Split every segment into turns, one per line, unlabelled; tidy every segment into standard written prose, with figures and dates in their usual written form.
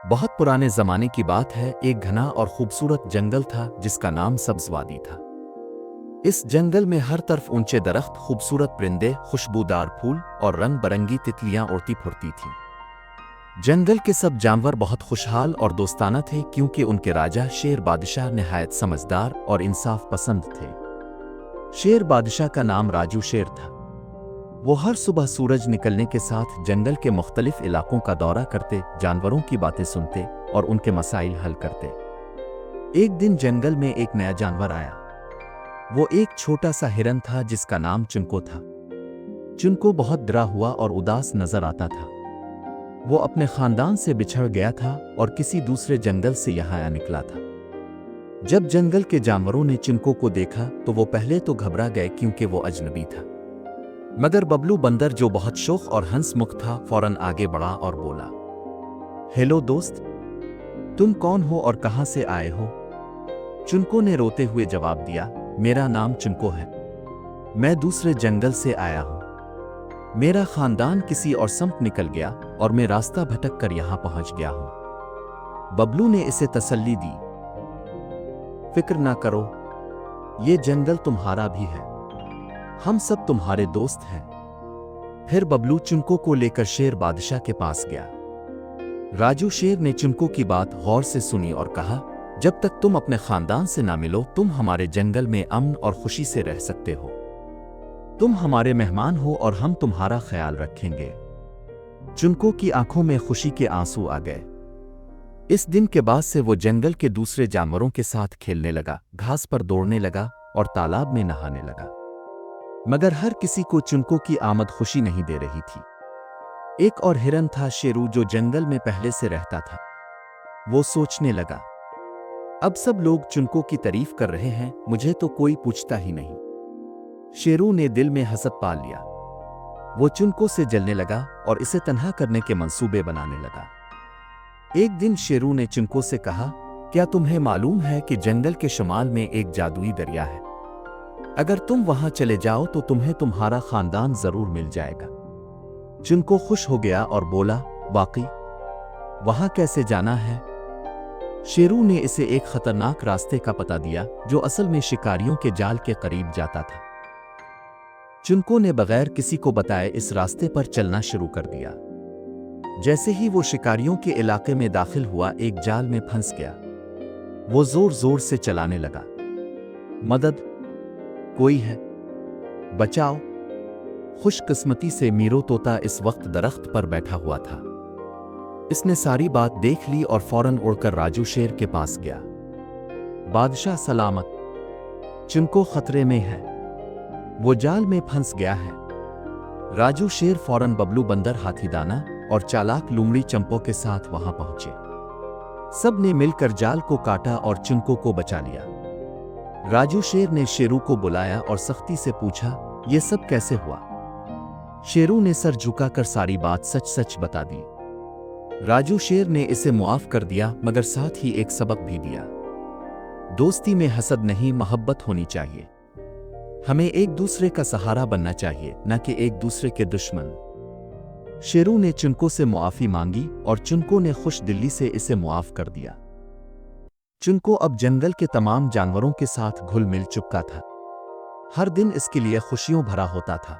बहुत पुराने जमाने की बात है। एक घना और खूबसूरत जंगल था जिसका नाम सब्जवादी था। इस जंगल में हर तरफ ऊंचे दरख्त, खूबसूरत परिंदे, खुशबूदार फूल और रंग बरंगी तितलियां उड़ती फुरती थीं। जंगल के सब जानवर बहुत खुशहाल और दोस्ताना थे क्योंकि उनके राजा शेर बादशाह निहायत समझदार और इंसाफ पसंद थे। शेर बादशाह का नाम राजू शेर था। वो हर सुबह सूरज निकलने के साथ जंगल के मुख्तलिफ इलाकों का दौरा करते, जानवरों की बातें सुनते और उनके मसाइल हल करते। एक दिन जंगल में एक नया जानवर आया। वो एक छोटा सा हिरन था जिसका नाम चुनको था। चुनको बहुत डरा हुआ और उदास नजर आता था। वो अपने खानदान से बिछड़ गया था और किसी दूसरे जंगल से यहाँ आया निकला था। जब जंगल के जानवरों ने चुनको को देखा तो वो पहले तो घबरा गए क्योंकि वो अजनबी था। मगर बबलू बंदर, जो बहुत शौक और हंसमुख था, फौरन आगे बढ़ा और बोला, हेलो दोस्त, तुम कौन हो और कहां से आए हो? चुनको ने रोते हुए जवाब दिया, मेरा नाम चुनको है। मैं दूसरे जंगल से आया हूं। मेरा खानदान किसी और समत निकल गया और मैं रास्ता भटक कर यहां पहुंच गया हूं। बबलू ने इसे तसल्ली दी, फिक्र ना करो, ये जंगल तुम्हारा भी है, हम सब तुम्हारे दोस्त हैं। फिर बबलू चुनको को लेकर शेर बादशाह के पास गया। राजू शेर ने चुनको की बात गौर से सुनी और कहा, जब तक तुम अपने खानदान से ना मिलो तुम हमारे जंगल में अमन और खुशी से रह सकते हो। तुम हमारे मेहमान हो और हम तुम्हारा ख्याल रखेंगे। चुनको की आंखों में खुशी के आंसू आ गए। इस दिन के बाद से वो जंगल के दूसरे जानवरों के साथ खेलने लगा, घास पर दौड़ने लगा और तालाब में नहाने लगा। मगर हर किसी को चुनको की आमद खुशी नहीं दे रही थी। एक और हिरन था, शेरू, जो जंगल में पहले से रहता था। वो सोचने लगा, अब सब लोग चुनको की तारीफ कर रहे हैं, मुझे तो कोई पूछता ही नहीं। शेरू ने दिल में हसद पाल लिया। वो चुनको से जलने लगा और इसे तन्हा करने के मंसूबे बनाने लगा। एक दिन शेरू ने चुनको से कहा, क्या तुम्हें मालूम है कि जंगल के शुमाल में एक जादुई दरिया है? अगर तुम वहां चले जाओ तो तुम्हें तुम्हारा खानदान जरूर मिल जाएगा। चुनको खुश हो गया और बोला, वाकई? वहां कैसे जाना है? शेरू ने इसे एक खतरनाक रास्ते का पता दिया जो असल में शिकारियों के जाल के करीब जाता था। चुनको ने बगैर किसी को बताए इस रास्ते पर चलना शुरू कर दिया। जैसे ही वो शिकारियों के इलाके में दाखिल हुआ, एक जाल में फंस गया। वो जोर जोर से चलाने लगा, मदद, कोई है, बचाओ। खुशकिस्मती से मीरो तोता इस वक्त दरख्त पर बैठा हुआ था। इसने सारी बात देख ली और फौरन उड़कर राजू शेर के पास गया। बादशाह सलामत, चुनको खतरे में है, वो जाल में फंस गया है। राजू शेर फौरन बबलू बंदर, हाथीदाना और चालाक लूमड़ी चंपो के साथ वहां पहुंचे। सब ने मिलकर जाल को काटा और चुनको को बचा लिया। राजू शेर ने शेरू को बुलाया और सख्ती से पूछा, यह सब कैसे हुआ? शेरू ने सर झुकाकर सारी बात सच सच बता दी। राजू शेर ने इसे मुआफ कर दिया, मगर साथ ही एक सबक भी दिया, दोस्ती में हसद नहीं, मोहब्बत होनी चाहिए। हमें एक दूसरे का सहारा बनना चाहिए, न कि एक दूसरे के दुश्मन। शेरू ने चुनको से मुआफी मांगी और चुनको ने खुश दिली से इसे मुआफ कर दिया। चुनको अब जंगल के तमाम जानवरों के साथ घुल मिल चुका था। हर दिन इसके लिए खुशियों भरा होता था।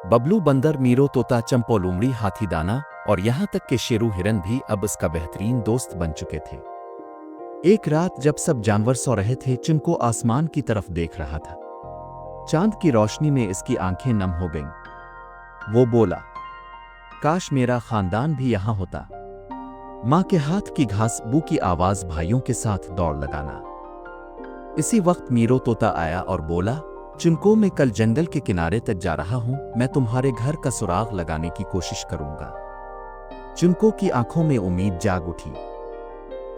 बबलू बंदर, मीरो तोता, चंपो लूमड़ी, हाथीदाना और यहां तक के शेरू हिरन भी अब इसका बेहतरीन दोस्त बन चुके थे। एक रात जब सब जानवर सो रहे थे, चुनको आसमान की तरफ देख रहा था। चांद की रोशनी में इसकी आंखें नम हो गईं। वो बोला, काश मेरा खानदान भी यहां होता। मां के हाथ की घास बू की आवाज भाइयों के साथ दौड़ लगाना। इसी वक्त मीरो तोता आया और बोला, चुनको, मैं कल जंगल के किनारे तक जा रहा हूं, मैं तुम्हारे घर का सुराग लगाने की कोशिश करूंगा। चुनको की आंखों में उम्मीद जाग उठी।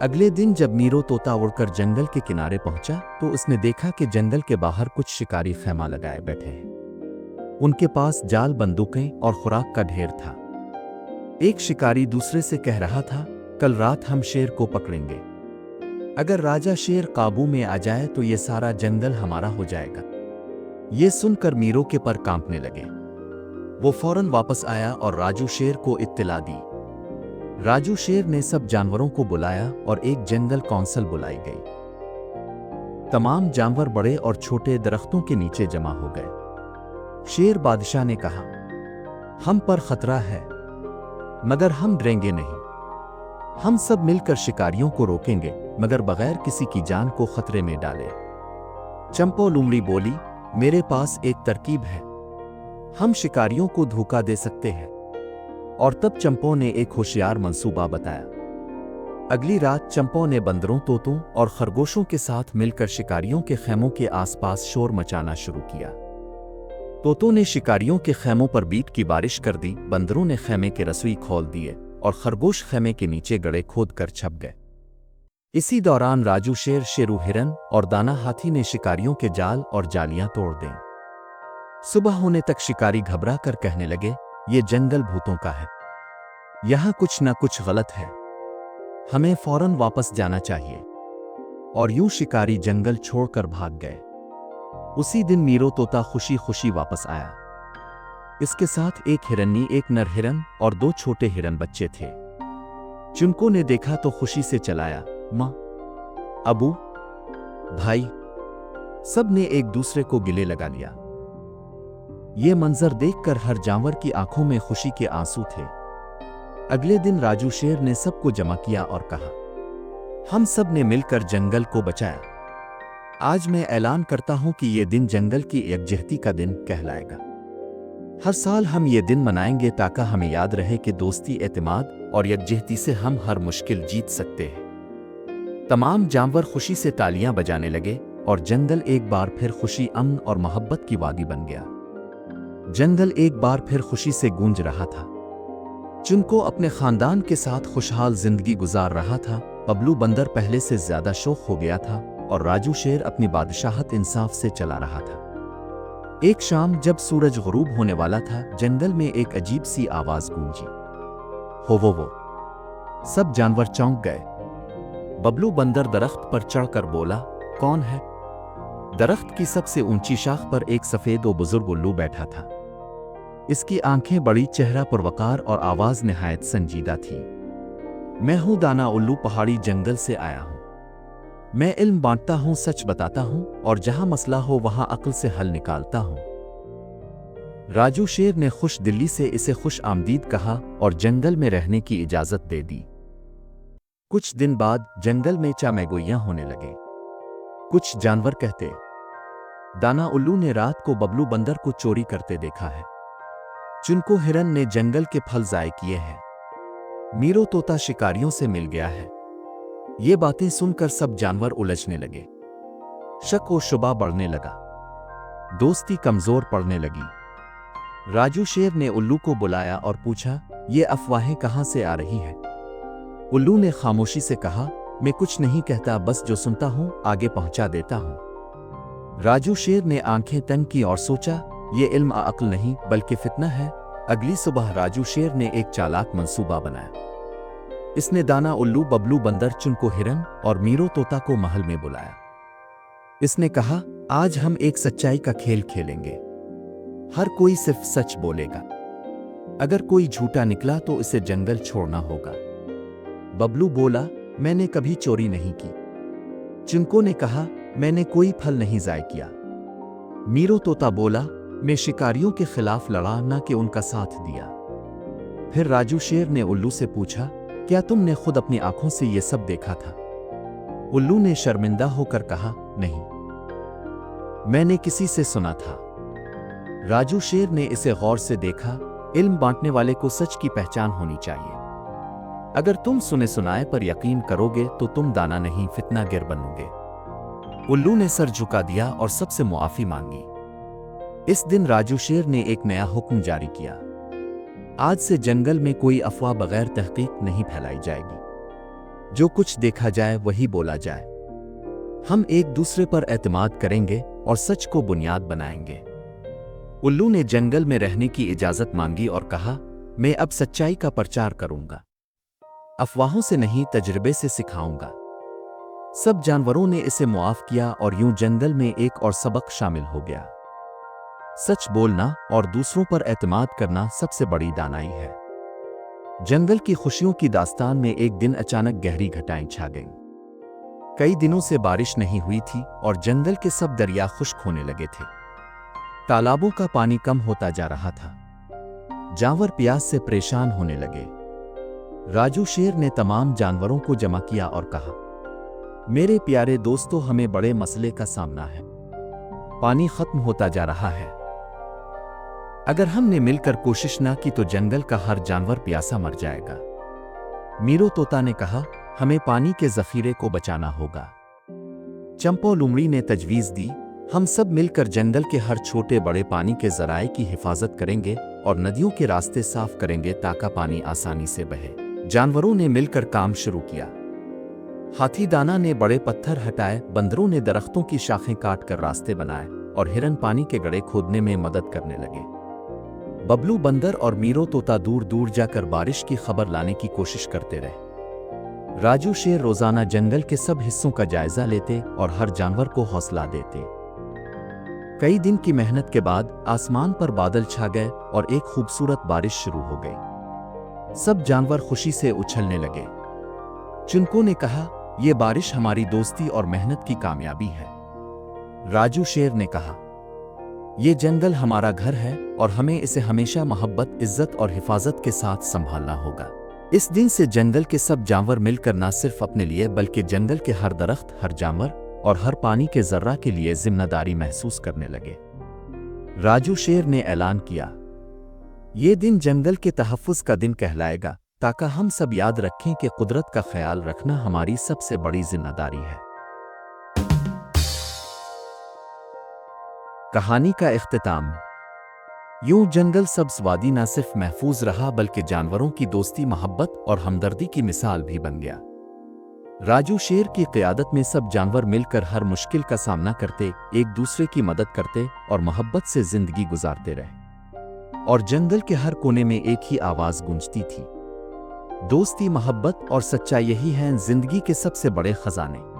अगले दिन जब मीरो तोता उड़कर जंगल के किनारे पहुंचा तो उसने देखा कि जंगल के बाहर कुछ शिकारी खैमा लगाए बैठे हैं। उनके पास जाल, बंदूकें और खुराक का ढेर था। एक शिकारी दूसरे से कह रहा था, कल रात हम शेर को पकड़ेंगे। अगर राजा शेर काबू में आ जाए तो ये सारा जंगल हमारा हो जाएगा। ये सुनकर मीरो के पर कांपने लगे। वो फौरन वापस आया और राजू शेर को इत्तला दी। राजू शेर ने सब जानवरों को बुलाया और एक जंगल कौंसिल बुलाई गई। तमाम जानवर बड़े और छोटे दरख्तों के नीचे जमा हो गए। शेर बादशाह ने कहा, हम पर खतरा है, मगर हम डरेंगे नहीं। हम सब मिलकर शिकारियों को रोकेंगे, मगर बगैर किसी की जान को खतरे में डाले। चंपो लोमड़ी बोली, मेरे पास एक तरकीब है, हम शिकारियों को धोखा दे सकते हैं। और तब चंपो ने एक होशियार मंसूबा बताया। अगली रात चंपो ने बंदरों, तोतों और खरगोशों के साथ मिलकर शिकारियों के खेमों के आसपास शोर मचाना शुरू किया। तोतों ने शिकारियों के खेमों पर बीट की बारिश कर दी, बंदरों ने खेमे के रसोई खोल दिए और खरगोश खेमे के नीचे गड़े खोद कर छप गए। इसी दौरान राजू शेर, शेरू हिरन और दाना हाथी ने शिकारियों के जाल और जालियां तोड़ दें। सुबह होने तक शिकारी घबरा कर कहने लगे, ये जंगल भूतों का है, यहां कुछ न कुछ गलत है, हमें फौरन वापस जाना चाहिए। और यूं शिकारी जंगल छोड़कर भाग गए। उसी दिन मीरो तोता खुशी खुशी वापस आया। इसके साथ एक हिरनी, एक नर हिरन और 2 छोटे हिरन बच्चे थे। चुनको ने देखा तो खुशी से चलाया, माँ, अबू, भाई, सब ने एक दूसरे को गले लगा लिया। ये मंजर देखकर हर जानवर की आंखों में खुशी के आंसू थे। अगले दिन राजू शेर ने सबको जमा किया और कहा, हम सब ने मिलकर जंगल को बचाया। आज मैं ऐलान करता हूं कि ये दिन जंगल की यकजहती का दिन कहलाएगा। हर साल हम ये दिन मनाएंगे ताकि हमें याद रहे कि दोस्ती, एतमाद और यकजहती से हम हर मुश्किल जीत सकते हैं। तमाम जानवर खुशी से तालियां बजाने लगे और जंगल एक बार फिर खुशी, अमन और मोहब्बत की वादी बन गया। जंगल एक बार फिर खुशी से गूंज रहा था। चुनको अपने खानदान के साथ खुशहाल जिंदगी गुजार रहा था। बबलू बंदर पहले से ज्यादा शौक हो गया था और राजू शेर अपनी बादशाहत इंसाफ से चला रहा था। एक शाम जब सूरज गुरूब होने वाला था, जंगल में एक अजीब सी आवाज गूंजी, हो वो। सब जानवर चौंक गए। बबलू बंदर दरख्त पर चढ़कर बोला, कौन है? दरख्त की सबसे ऊंची शाख पर एक सफेद और बुजुर्ग उल्लू बैठा था। इसकी आंखें बड़ी, चेहरा पुरवकार और आवाज निहायत संजीदा थी। मैं हूं दाना उल्लू, पहाड़ी जंगल से आया हूं। मैं इल्म बांटता हूं, सच बताता हूं और जहां मसला हो वहां अक्ल से हल निकालता हूं। राजू शेर ने खुश दिली से इसे खुश आमदीद कहा और जंगल में रहने की इजाजत दे दी। कुछ दिन बाद जंगल में चामैगोइयां होने लगे। कुछ जानवर कहते, दाना उल्लू ने रात को बबलू बंदर को चोरी करते देखा है। चुनको हिरन ने जंगल के फल ज़ाय किए हैं। मीरो तोता शिकारियों से मिल गया है। ये बातें सुनकर सब जानवर उलझने लगे। शक और शुबा बढ़ने लगा। दोस्ती कमजोर पड़ने लगी। राजू शेर ने उल्लू को बुलाया और पूछा, ये अफवाहें कहां से आ रही हैं? उल्लू ने खामोशी से कहा, मैं कुछ नहीं कहता, बस जो सुनता हूं आगे पहुंचा देता हूं। राजू शेर ने आंखें तंग की और सोचा, ये इल्म अक्ल नहीं बल्कि फितना है। अगली सुबह राजू शेर ने एक चालाक मंसूबा बनाया। इसने दाना उल्लू, बबलू बंदर, चुनको हिरन और मीरो तोता को महल में बुलाया। इसने कहा, आज हम एक सच्चाई का खेल खेलेंगे। हर कोई सिर्फ सच बोलेगा। अगर कोई झूठा निकला तो इसे जंगल छोड़ना होगा। बबलू बोला, मैंने कभी चोरी नहीं की। चुनको ने कहा, मैंने कोई फल नहीं ज़ाय किया। मीरो तोता बोला, मैं शिकारियों के खिलाफ लड़ा, ना कि उनका साथ दिया। फिर राजू शेर ने उल्लू से पूछा, क्या तुमने खुद अपनी आंखों से यह सब देखा था? उल्लू ने शर्मिंदा होकर कहा, नहीं, मैंने किसी से सुना था। राजू शेर ने इसे गौर से देखा। इल्म बांटने वाले को सच की पहचान होनी चाहिए। अगर तुम सुने सुनाए पर यकीन करोगे तो तुम दाना नहीं, फितना गिर बनोगे। उल्लू ने सर झुका दिया और सबसे मुआफी मांगी। इस दिन राजू शेर ने एक नया हुक्म जारी किया। आज से जंगल में कोई अफवाह बगैर तहकीक नहीं फैलाई जाएगी। जो कुछ देखा जाए वही बोला जाए। हम एक दूसरे पर एतमाद करेंगे और सच को बुनियाद बनाएंगे। उल्लू ने जंगल में रहने की इजाजत मांगी और कहा, मैं अब सच्चाई का प्रचार करूंगा। अफवाहों से नहीं, तजुर्बे से सिखाऊंगा। सब जानवरों ने इसे मुआफ किया और यूं जंगल में एक और सबक शामिल हो गया। सच बोलना और दूसरों पर एतमाद करना सबसे बड़ी दानाई है। जंगल की खुशियों की दास्तान में एक दिन अचानक गहरी घटाएं छा गईं। कई दिनों से बारिश नहीं हुई थी और जंगल के सब दरिया खुश्क होने लगे थे। तालाबों का पानी कम होता जा रहा था। जानवर प्यास से परेशान होने लगे। राजू शेर ने तमाम जानवरों को जमा किया और कहा, मेरे प्यारे दोस्तों, हमें बड़े मसले का सामना है। पानी खत्म होता जा रहा है। अगर हमने मिलकर कोशिश ना की तो जंगल का हर जानवर प्यासा मर जाएगा। मीरो तोता ने कहा, हमें पानी के जखीरे को बचाना होगा। चंपो लुमड़ी ने तजवीज़ दी, हम सब मिलकर जंगल के हर छोटे बड़े पानी के जराए की हिफाजत करेंगे और नदियों के रास्ते साफ करेंगे ताकि पानी आसानी से बहे। जानवरों ने मिलकर काम शुरू किया। हाथी दाना ने बड़े पत्थर हटाए, बंदरों ने दरख्तों की शाखें काट कर रास्ते बनाए और हिरन पानी के गड्ढे खोदने में मदद करने लगे। बबलू बंदर और मीरो तोता दूर दूर जाकर बारिश की खबर लाने की कोशिश करते रहे। राजू शेर रोजाना जंगल के सब हिस्सों का जायजा लेते और हर जानवर को हौसला देते। कई दिन की मेहनत के बाद आसमान पर बादल छा गए और एक खूबसूरत बारिश शुरू हो गई। सब जानवर खुशी से उछलने लगे। चुनको ने कहा, यह बारिश हमारी दोस्ती और मेहनत की कामयाबी है। राजू शेर ने कहा, यह जंगल हमारा घर है और हमें इसे हमेशा मोहब्बत, इज्जत और हिफाजत के साथ संभालना होगा। इस दिन से जंगल के सब जानवर मिलकर न सिर्फ अपने लिए बल्कि जंगल के हर दरख्त, हर जानवर और हर पानी के जर्रा के लिए जिम्मेदारी महसूस करने लगे। राजू शेर ने ऐलान किया, ये दिन जंगल के तहफ़्फ़ुज़ का दिन कहलाएगा ताकि हम सब याद रखें कि कुदरत का ख्याल रखना हमारी सबसे बड़ी जिम्मेदारी है। कहानी का इख्तिताम। यूं जंगल सब्ज़ वादी न सिर्फ महफूज रहा बल्कि जानवरों की दोस्ती, मोहब्बत और हमदर्दी की मिसाल भी बन गया। राजू शेर की क़यादत में सब जानवर मिलकर हर मुश्किल का सामना करते, एक दूसरे की मदद करते और मोहब्बत से ज़िंदगी गुजारते रहे। और जंगल के हर कोने में एक ही आवाज़ गूंजती थी, दोस्ती, मोहब्बत और सच्चाई, यही हैं ज़िंदगी के सबसे बड़े ख़जाने।